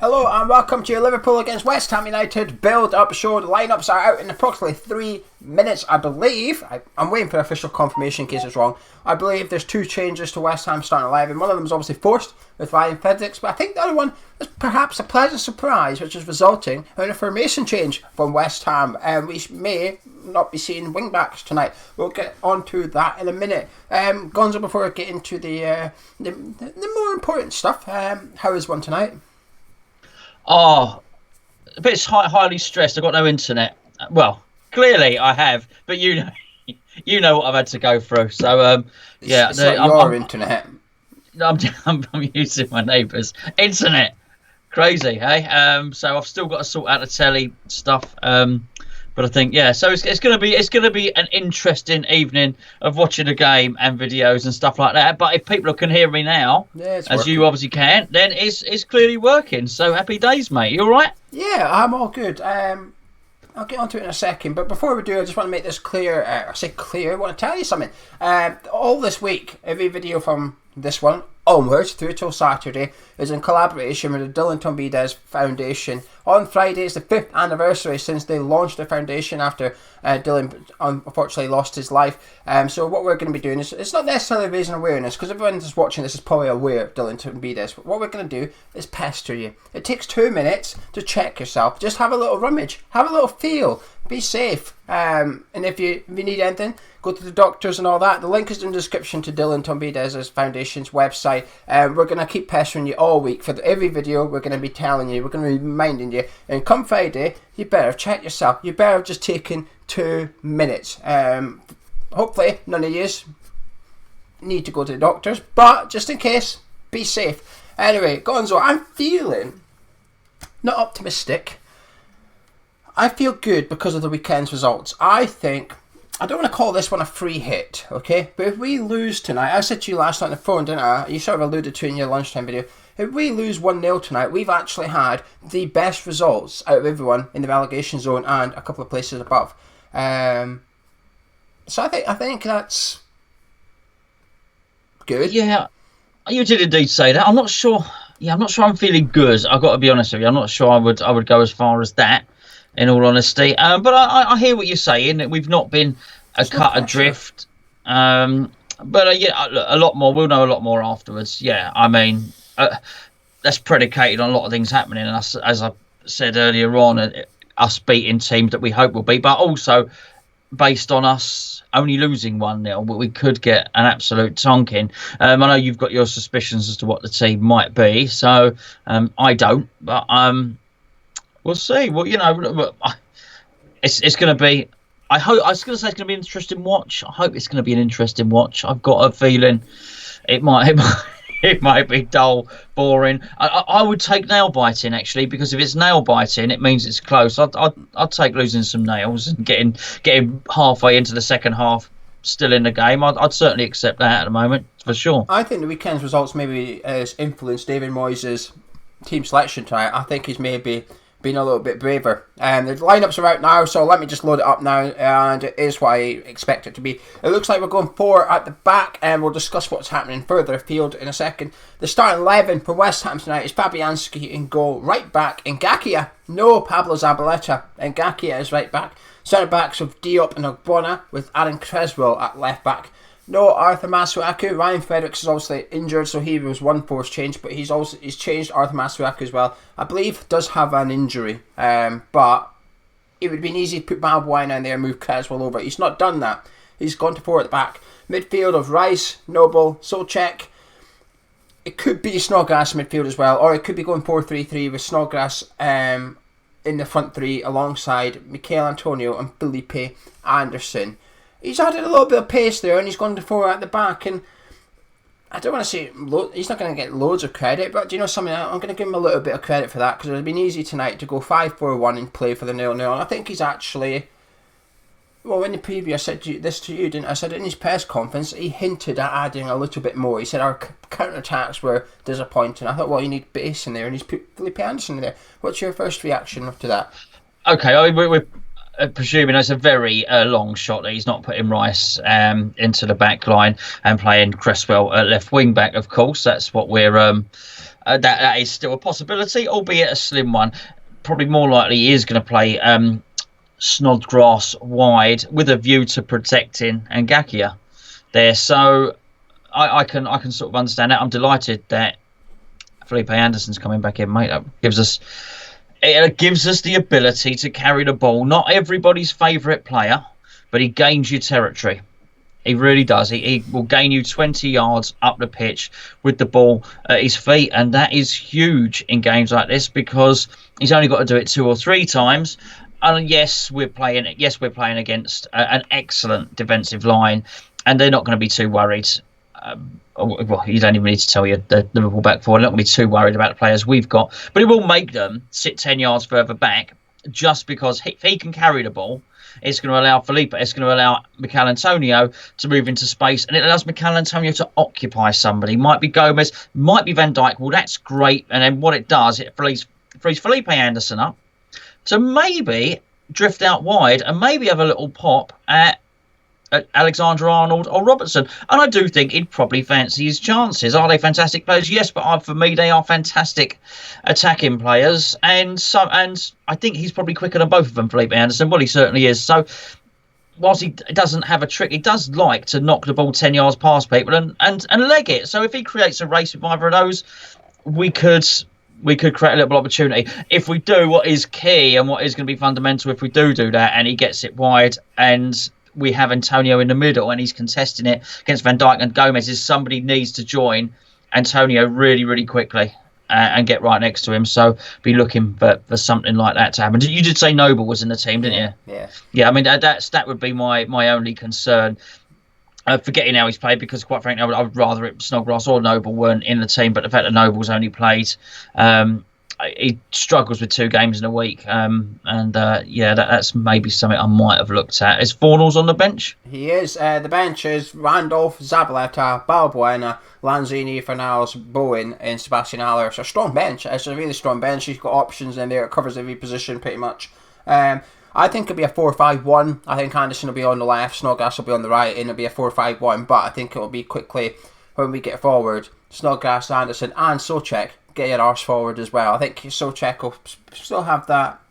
Hello and welcome to your Liverpool against West Ham United build-up show. The lineups are out in approximately 3 minutes, I believe. I'm waiting for official confirmation in case it's wrong. I believe there's 2 changes to West Ham starting 11. One of them is obviously forced with Ryan Fredericks, but I think the other one is perhaps a pleasant surprise, which is resulting in a formation change from West Ham. We may not be seeing wing-backs tonight. We'll get onto that in a minute. Gonzo, before I get into the more important stuff, how is one tonight? Oh, a bit highly stressed. I've got no internet. Well, clearly I have, but you know what I've had to go through. So yeah, it's not your internet. I'm using my neighbour's internet. Crazy, hey? So I've still got to sort out the telly stuff. But I think, yeah, so it's gonna be an interesting evening of watching a game and videos and stuff like that. But if people can hear me now, as working. You obviously can, then it's clearly working. So happy days, mate. You all right? Yeah, I'm all good. I'll get onto it in a second, but before we do, I just want to make this clear. I want to tell you something. All this week, every video from this one onwards through till Saturday is in collaboration with the Dylan Tombides Foundation. On Friday is the 5th anniversary since they launched the foundation after Dylan unfortunately lost his life. So what we're going to be doing is, it's not necessarily raising awareness, because everyone that's watching this is probably aware of Dylan Tombides, but what we're going to do is pester you. It takes 2 minutes to check yourself. Just have a little rummage, have a little feel, be safe, and if you need anything, go to the doctors and all that. The link is in the description to Dylan Tombides' foundation's website. We're going to keep pestering you all week. For every video, we're going to be telling you, we're going to be reminding you, and come Friday, you better check yourself. You better have just taken 2 minutes. Hopefully, none of you need to go to the doctors, but just in case, be safe. Anyway, Gonzo, I'm feeling not optimistic. I feel good because of the weekend's results. I don't want to call this one a free hit, okay? But if we lose tonight, I said to you last night on the phone, didn't I? You sort of alluded to in your lunchtime video. If we lose 1-0 tonight, we've actually had the best results out of everyone in the relegation zone and a couple of places above. So I think that's good. Yeah, you did indeed say that. I'm not sure. Yeah, I'm not sure I'm feeling good. I've got to be honest with you. I'm not sure I would go as far as that, in all honesty. But I hear what you're saying, that we've not been cut adrift. But yeah, a lot more. We'll know a lot more afterwards. Yeah, I mean, that's predicated on a lot of things happening. And us, as I said earlier on, us beating teams that we hope will beat, but also based on us only losing 1-0, but we could get an absolute tonking. I know you've got your suspicions as to what the team might be, so I don't, but we'll see. Well, you know, it's going to be. I was going to say it's going to be an interesting watch. I hope it's going to be an interesting watch. I've got a feeling it might be dull, boring. I would take nail biting actually, because if it's nail biting, it means it's close. I'd take losing some nails and getting halfway into the second half still in the game. I'd certainly accept that at the moment for sure. I think the weekend's results maybe has influenced David Moyes' team selection tonight. I think he's maybe been a little bit braver. The lineups are out now, so let me just load it up now, and it is what I expect it to be. It looks like we're going 4 at the back, and we'll discuss what's happening further afield in a second. The starting 11 for West Ham tonight is Fabianski in goal, right back Ngakia, no Pablo Zabaleta, Ngakia is right back. Centre backs of Diop and Ogbonna, with Aaron Creswell at left back. No Arthur Masuaku. Ryan Fredericks is obviously injured, so he was one forced change, but he's changed Arthur Masuaku as well. I believe does have an injury, but it would have been easy to put Balbuena in there and move Creswell over. He's not done that. He's gone to 4 at the back. Midfield of Rice, Noble, Solchek. It could be Snodgrass midfield as well, or it could be going 4-3-3 with Snodgrass in the front 3 alongside Michael Antonio and Felipe Anderson. He's added a little bit of pace there, and he's gone to 4 at the back, and I don't want to say he's not going to get loads of credit, but do you know something? I'm going to give him a little bit of credit for that, because it would have been easy tonight to go 5-4-1 and play for the 0-0, and I think he's actually, well, in the preview I said this to you, didn't I? I said in his press conference he hinted at adding a little bit more. He said our counter-attacks were disappointing. I thought, well, you need base in there, and he's put Felipe Anderson in there. What's your first reaction to that? Okay, we're presuming it's a very long shot that he's not putting Rice into the back line and playing Cresswell at left wing back. Of course, that's what we're that is still a possibility, albeit a slim one. Probably more likely he is going to play Snodgrass wide with a view to protecting Ngakia there. So I can sort of understand that. I'm delighted that Felipe Anderson's coming back in, mate. That gives us the ability to carry the ball. Not everybody's favourite player, but he gains you territory. He really does. He will gain you 20 yards up the pitch with the ball at his feet, and that is huge in games like this because he's only got to do it 2 or 3 times. And yes, we're playing against an excellent defensive line, and they're not going to be too worried. Well, you don't even need to tell you the Liverpool back four. They're not going to be too worried about the players we've got, but it will make them sit 10 yards further back just because if he can carry the ball, it's going to allow Felipe, it's going to allow Mikel Antonio to move into space, and it allows Mikel Antonio to occupy somebody. Might be Gomez, might be Van Dijk. Well, that's great. And then what it does, it frees Felipe Anderson up to maybe drift out wide and maybe have a little pop at Alexander-Arnold or Robertson. And I do think he'd probably fancy his chances. Are they fantastic players? Yes, but for me, they are fantastic attacking players. And I think he's probably quicker than both of them, Felipe Anderson. Well, he certainly is. So whilst he doesn't have a trick, he does like to knock the ball 10 yards past people and leg it. So if he creates a race with either of those, we could create a little opportunity. If we do what is key and what is going to be fundamental, if we do that and he gets it wide and we have Antonio in the middle and he's contesting it against Van Dijk and Gomez, is somebody needs to join Antonio really, really quickly and get right next to him. So be looking for something like that to happen. You did say Noble was in the team, didn't you? Yeah. Yeah, I mean, that would be my only concern. Forgetting how he's played, because quite frankly, I would rather Snodgrass or Noble weren't in the team, but the fact that Noble's only played, he struggles with 2 games in a week, that's maybe something I might have looked at. Is Fornals on the bench? He is. The bench is Randolph, Zabaleta, Balbuena, Lanzini, Fornals, Bowen, and Sebastian Haller. It's a strong bench. It's a really strong bench. He's got options in there. It covers every position pretty much. I think it'll be a 4-5-1. I think Anderson will be on the left, Snodgrass will be on the right, and it'll be a 4-5-1. But I think it'll be quickly when we get forward. Snodgrass, Anderson, and Souček get your arse forward as well. I think Souček will still have that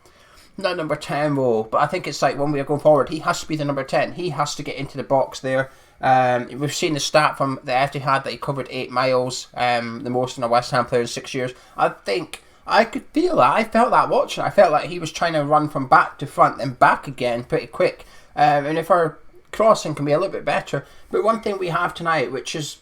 number 10 role, but I think it's like when we are going forward, he has to be the number 10. He has to get into the box there. We've seen the stat from the Etihad that he covered 8 miles, the most in a West Ham player in 6 years. I think I could feel that. I felt that watching. I felt like he was trying to run from back to front and back again pretty quick. And if our crossing can be a little bit better. But one thing we have tonight, which is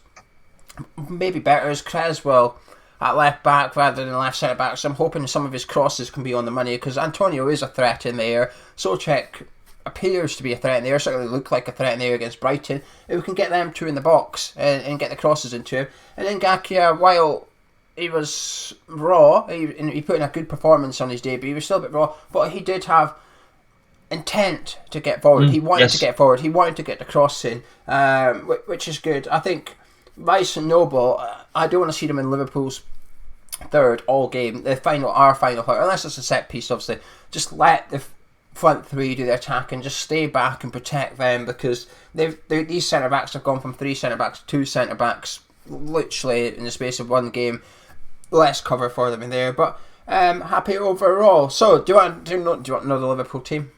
maybe better, is Creswell at left back rather than left centre back. So I'm hoping some of his crosses can be on the money, because Antonio is a threat in there. Souček appears to be a threat in there, certainly looked like a threat in there against Brighton. If we can get them 2 in the box and get the crosses into him. And then Ngakia, while he was raw, he put in a good performance on his debut, he was still a bit raw, but he did have intent to get forward. He wanted to get forward. He wanted to get the cross in, which is good. I think Rice and Noble, I don't want to see them in Liverpool's third all game. Our final third, unless it's a set piece, obviously. Just let the front 3 do the attack and just stay back and protect them, because these centre backs have gone from 3 centre backs to 2 centre backs literally in the space of 1 game. Less cover for them in there, but happy overall. So, do you want to know the Liverpool team?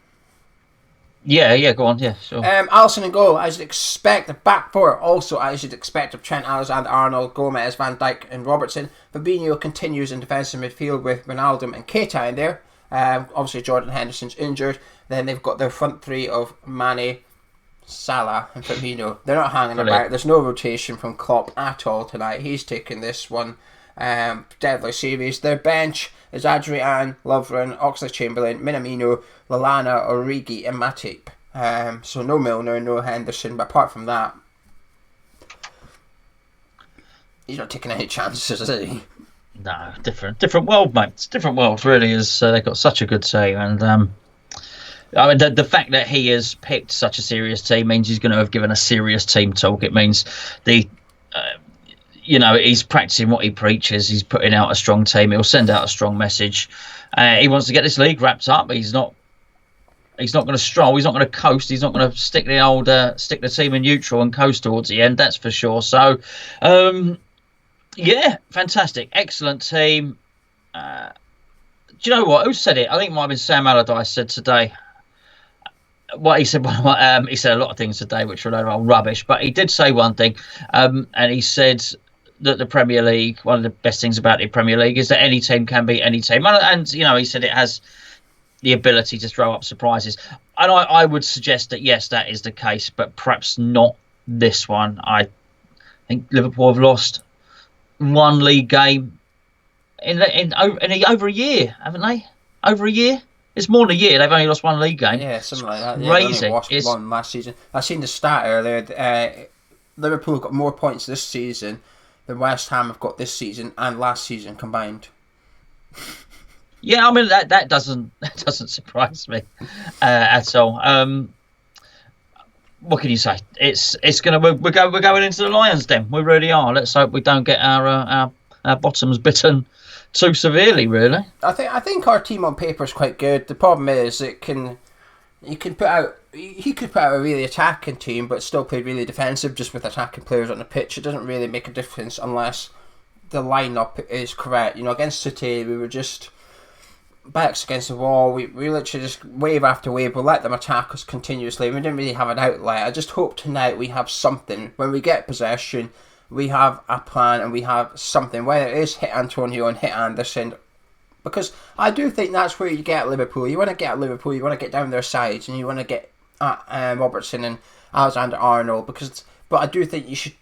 Yeah, go on. Yeah, sure. Alisson in goal, as you'd expect. The back 4 also, as you'd expect, of Trent Alexander-Arnold, Gomez, Van Dijk, and Robertson. Fabinho continues in defensive midfield with Ronaldo and Keita in there. Obviously, Jordan Henderson's injured. Then they've got their front 3 of Mane, Salah, and Firmino. They're not hanging about. There's no rotation from Klopp at all tonight. He's taking this one deadly serious. Their bench is Adrian, Lovren, Oxlade-Chamberlain, Minamino, Lallana, Origi, and Matip. So no Milner, no Henderson, but apart from that, he's not taking any chances, is he? No, different world, mate. It's different world, really. Is they've got such a good team, and I mean the fact that he has picked such a serious team means he's going to have given a serious team talk. It means he's practicing what he preaches. He's putting out a strong team. He'll send out a strong message. He wants to get this league wrapped up. He's not going to stroll. He's not going to coast. He's not going to stick the team in neutral and coast towards the end. That's for sure. So, Yeah, fantastic, excellent team. Do you know what? Who said it? I think it might have been Sam Allardyce said today. What he said, he said a lot of things today which were a load of rubbish, but he did say one thing, and he said that the Premier League, one of the best things about the Premier League is that any team can beat any team, and he said it has the ability to throw up surprises, and I would suggest that yes, that is the case, but perhaps not this one. I think Liverpool have lost one league game in over a year, haven't they? Over a year. It's more than a year. They've only lost one league game. Yeah, something like that. Yeah, they Crazy. only lost one last season. I seen the stat earlier. Liverpool got more points this season than West Ham have got this season and last season combined. Yeah, I mean that doesn't surprise me at all. What can you say? It's gonna we're going into the Lions Den. We really are. Let's hope we don't get our bottoms bitten too severely. Really, I think our team on paper is quite good. The problem is he could put out a really attacking team, but still play really defensive just with attacking players on the pitch. It doesn't really make a difference unless the lineup is correct. Against City, we were just backs against the wall. We literally just wave after wave. We let them attack us continuously. We didn't really have an outlet. I just hope tonight we have something. When we get possession, we have a plan and we have something. Whether it is hit Antonio and hit Anderson. Because I do think that's where you get at Liverpool. You want to get at Liverpool, you want to get down their sides, and you want to get at Robertson and Alexander-Arnold. But I do think you should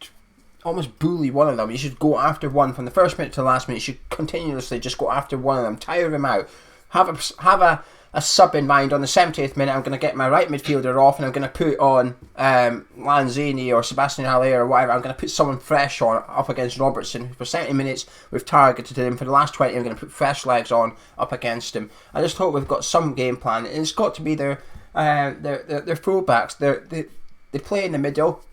almost bully one of them. You should go after one from the first minute to the last minute. You should continuously just go after one of them, tire them out. Have a sub in mind on the 70th minute. I'm going to get my right midfielder off and I'm going to put on Lanzini or Sebastian Haller or whatever. I'm going to put someone fresh on up against Robertson. For 70 minutes we've targeted him. For the last 20 I'm going to put fresh legs on up against him. I just hope we've got some game plan. It's got to be their fullbacks. They play in the middle.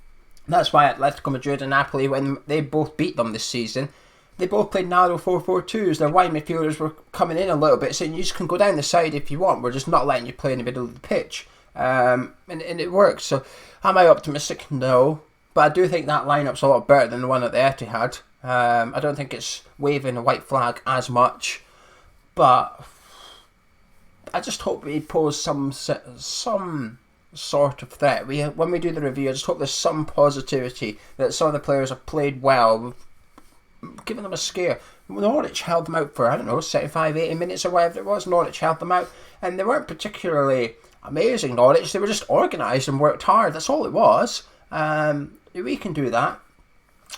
That's why Atletico Madrid and Napoli, when they both beat them this season, they both played narrow 4-4-2s. Their wide midfielders were coming in a little bit, saying you just can go down the side if you want. We're just not letting you play in the middle of the pitch. And it works. So am I optimistic? No. But I do think that lineup's a lot better than the one at the Etihad. I don't think it's waving a white flag as much. But I just hope we pose some sort of threat. When we do the review, I just hope there's some positivity that some of the players have played well. Giving them a scare. Norwich held them out for, 75, 80 minutes or whatever it was. Norwich held them out, and they weren't particularly amazing, Norwich. They were just organised and worked hard. That's all it was. We can do that.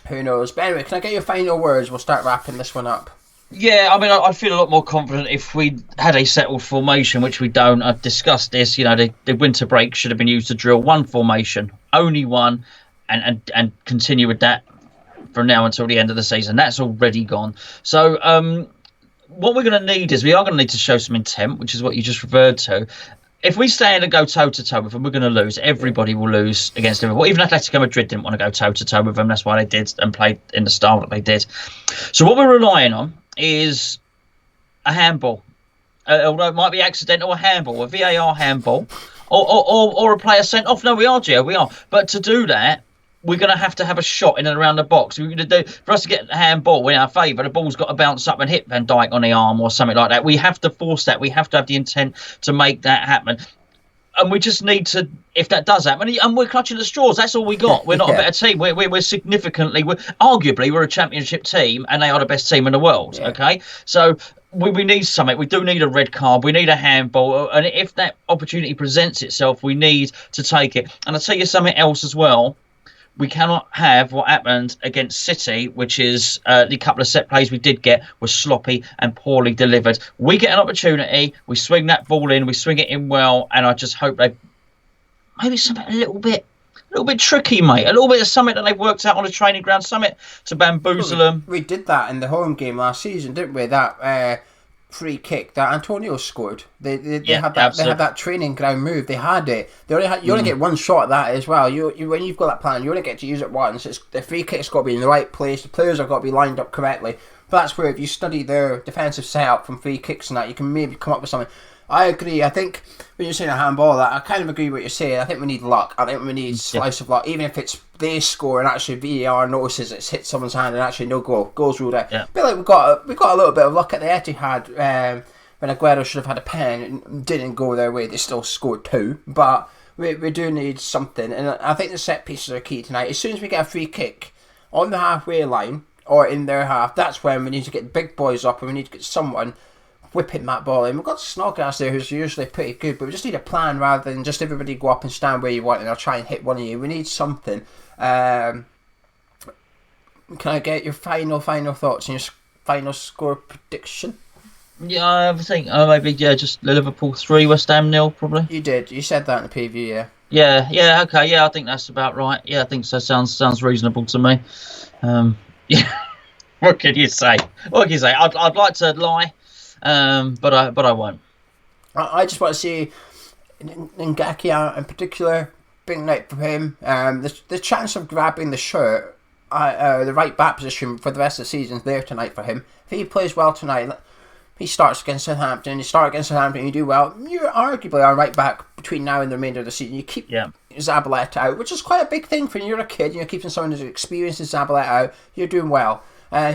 Who knows? But anyway, can I get your final words? We'll start wrapping this one up. Yeah, I mean, I'd feel a lot more confident if we had a settled formation, which we don't. I've discussed this. The winter break should have been used to drill one formation, only one, and continue with that from now until the end of the season. That's already gone. So what we're going to need is we are going to need to show some intent, which is what you just referred to. If we stay in and go toe-to-toe with them, we're going to lose. Everybody will lose against Liverpool. Even Atletico Madrid didn't want to go toe-to-toe with them. That's why they did and played in the style that they did. So what we're relying on is a handball. Although it might be accidental, a handball, a VAR handball, or a player sent off. No, we are, Gio, we are. But to do that, we're going to have a shot in and around the box. We're going to do, for us to get a handball in our favour, the ball's got to bounce up and hit Van Dijk on the arm or something like that. We have to force that. We have to have the intent to make that happen. And we just need to, if that does happen, and we're clutching at straws. That's all we got. We're not a better team. We're significantly, arguably, we're a championship team, and they are the best team in the world. Yeah. Okay, so we need something. We do need a red card. We need a handball, and if that opportunity presents itself, we need to take it. And I'll tell you something else as well. We cannot have what happened against City, which is the couple of set plays we did get were sloppy and poorly delivered. We get an opportunity, we swing that ball in, we swing it in well, and I just hope they maybe something a little bit tricky, mate. A little bit of something that they've worked out on a training ground, something to bamboozle them. We did that in the home game last season, didn't we? That free kick that Antonio scored. They had that. They had that training ground move. They had it. You only get one shot at that as well. You when you've got that plan, you only get to use it once. The free kick's got to be in the right place. The players have got to be lined up correctly. But that's where if you study their defensive setup from free kicks and that, you can maybe come up with something. I agree. I think when you're saying a handball, I kind of agree with what you're saying. I think we need luck. I think we need slice of luck. Even if it's they score and actually VAR notices it's hit someone's hand and actually no goals ruled out. Yeah. I feel like we got a little bit of luck at the Etihad when Aguero should have had a pen and didn't go their way. They still scored 2, but we do need something, and I think the set pieces are key tonight. As soon as we get a free kick on the halfway line or in their half, that's when we need to get the big boys up and we need to get someone whipping that ball in. We've got Snodgrass there who's usually pretty good, but we just need a plan rather than just everybody go up and stand where you want and I'll try and hit one of you. We need something. Can I get your final thoughts and your final score prediction? Yeah, I think maybe just Liverpool 3, West Ham 0 probably. You did. You said that in the preview, yeah. Yeah, okay, yeah, I think that's about right. Yeah, I think so. Sounds reasonable to me. Yeah. What can you say? I'd like to lie, but I won't. I just want to see Ngaki in particular. Big night for him. The chance of grabbing the shirt, the right back position for the rest of the season is there tonight for him. If he plays well tonight, he starts against Southampton. You do well. You're arguably our right back between now and the remainder of the season. You keep Zabaleta out, which is quite a big thing for you're a kid. You're keeping someone who's experienced as Zabaleta out. You're doing well.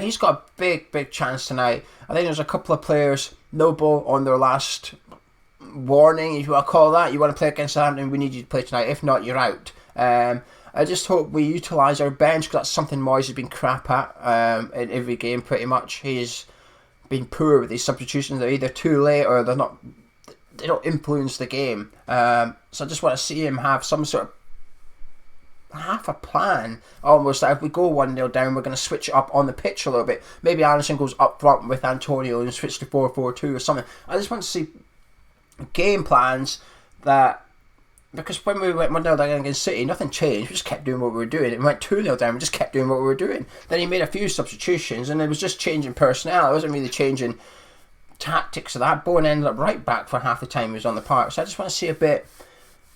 He's got a big chance tonight. I think there's a couple of players, Noble on their last warning, if you want to call that. You want to play against Southampton, we need you to play tonight. If not, you're out. I just hope we utilise our bench, because that's something Moyes has been crap at in every game pretty much. He's been poor with these substitutions. They're either too late or they don't influence the game. So I just want to see him have some sort of half a plan, almost like if we go 1-0 down, we're going to switch it up on the pitch a little bit. Maybe Alisson goes up front with Antonio and switch to 4-4-2 or something. I just want to see game plans that, because when we went 1-0 down against City, nothing changed. We just kept doing what we were doing. It went 2-0 down, we just kept doing what we were doing. Then he made a few substitutions and it was just changing personnel. It wasn't really changing tactics of that. Bowen ended up right back for half the time he was on the park. So I just want to see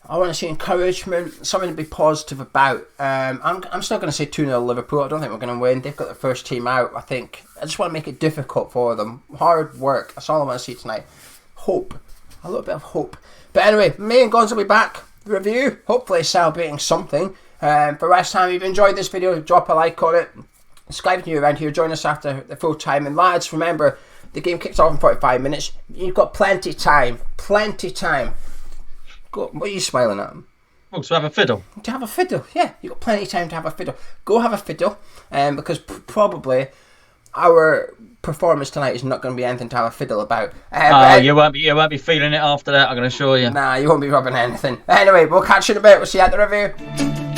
I want to see encouragement, something to be positive about. I'm still going to say 2-0 Liverpool. I don't think we're going to win. They've got their first team out, I think. I just want to make it difficult for them. Hard work. That's all I want to see tonight. Hope. A little bit of hope. But anyway, me and Gonzo will be back. Review. Hopefully celebrating something. For West Ham, if you've enjoyed this video, drop a like on it. Subscribe if you're around here. Join us after the full time. And lads, remember, the game kicks off in 45 minutes. You've got plenty time. Go, what are you smiling at? Oh, to have a fiddle. To have a fiddle, yeah. You've got plenty of time to have a fiddle. Go have a fiddle, because probably our performance tonight is not going to be anything to have a fiddle about. You won't be feeling it after that, I can assure you. Nah, you won't be rubbing anything. Anyway, we'll catch you in a bit. We'll see you at the review.